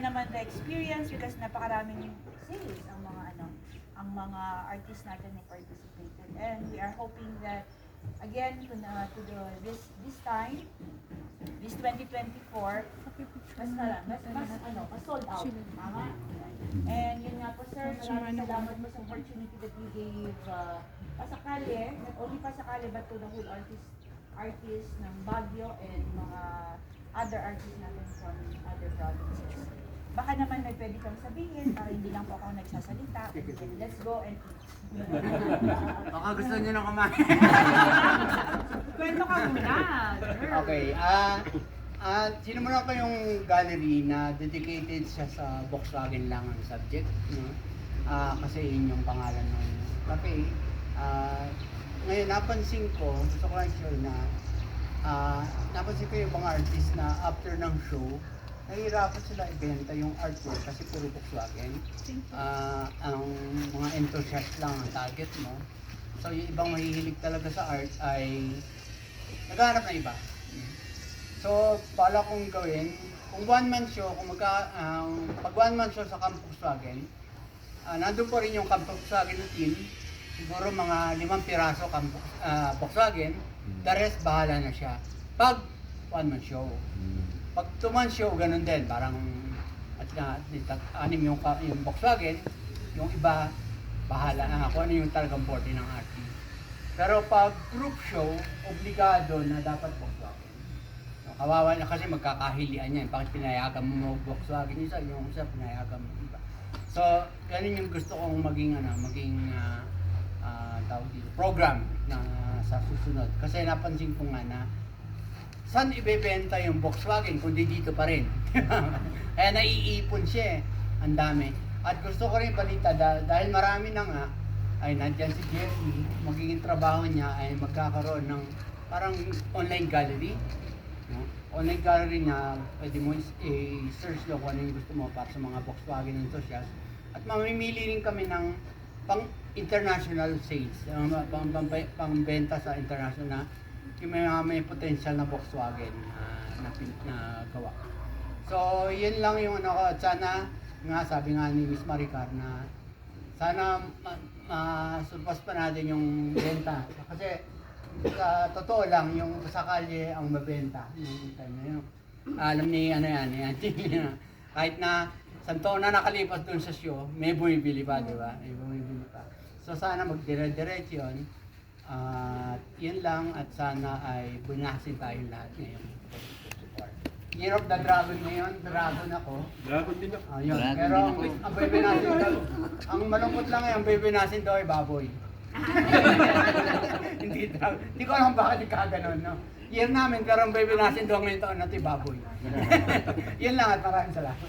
naman the experience because napakaraming sales ang mga artists natin na participated. And we are hoping that again this time, this 2024, mas sold out. Tama? And yun nga po sir, maraming salamat po sa opportunity that you gave Pasakali, not only Pasakali but to the whole artists ng Baguio and mga other artists natin from other provinces. Baka naman may pwede kang sabihin para hindi lang po ako nagsasalita. And then, let's go and eat. Baka gusto nyo nang kumain. Kwento ka muna. Okay, sinimulan ko yung gallery na dedicated siya sa Volkswagen lang ang subject, no? Kasi yun yung pangalan ng cafe. Ngayon napansin ko, gusto ko lang share na napansin ko yung mga artist na after ng show, nahihirapan sila ibenta yung artwork kasi puro Volkswagen. Ang mga enthusiast lang ang target mo. So yung ibang mahihilig talaga sa art ay naghahanap ng iba. So pala kong gawin, kung one-man show, pag one-man show sa Camp Volkswagen, nandun po rin yung Camp Volkswagen team, siguro mga 5 piraso Camp Volkswagen, the rest bahala na siya. Pag one-man show. Pag two-man show, ganun din, parang anim yung Volkswagen, yung iba bahala na kung ano yung talagang boarding ng artist. Pero pag group show, obligado na dapat Volkswagen. Kawawa na kasi magkakahilian yan. Bakit pinayagan mo Volkswagen isa, yung isa pinayagan mo iba. So, ganun yung gusto kong maging tawag dito, program na sa susunod. Kasi napansin ko nga na saan ibebenta yung Volkswagen kundi dito pa rin. Kaya naiipon siya ang dami. At gusto ko rin balita dahil marami na nga ay nandyan si Jeffy, magiging trabaho niya ay magkakaroon ng parang online gallery. No? Online gallery na pwede mo i-search lang kung ano yung gusto mo para sa mga Volkswagen enthusiasts. At mamimili rin kami ng pang international sales, pang benta sa international na yung may potential na Volkswagen na gawa. So, yun lang yung ko. At sana, sabi nga ni Miss Maricar na sana surpass pa natin yung benta. Kasi sa totoo lang, yung sa kalye ang mabenta. Yung time na yun. Alam ni kahit na santo na nakalipas dun sa show, may bumibili pa, di ba? May bumibili pa. So, sana magdire-diretso yun. Yun lang at sana ay bunasin tayong lahat ngayon. Year of the Dragon ngayon, dragon ako. Dragon din ako. Yun. Pero ang bibinasin daw, ang malungkot lang ngayon, bibinasin daw ay baboy. Hindi dragon. Hindi ko alam bakit ikaganon, no? Year namin, pero ang bibinasin daw ngayong taon natin baboy. Yun lang at maraming salamat.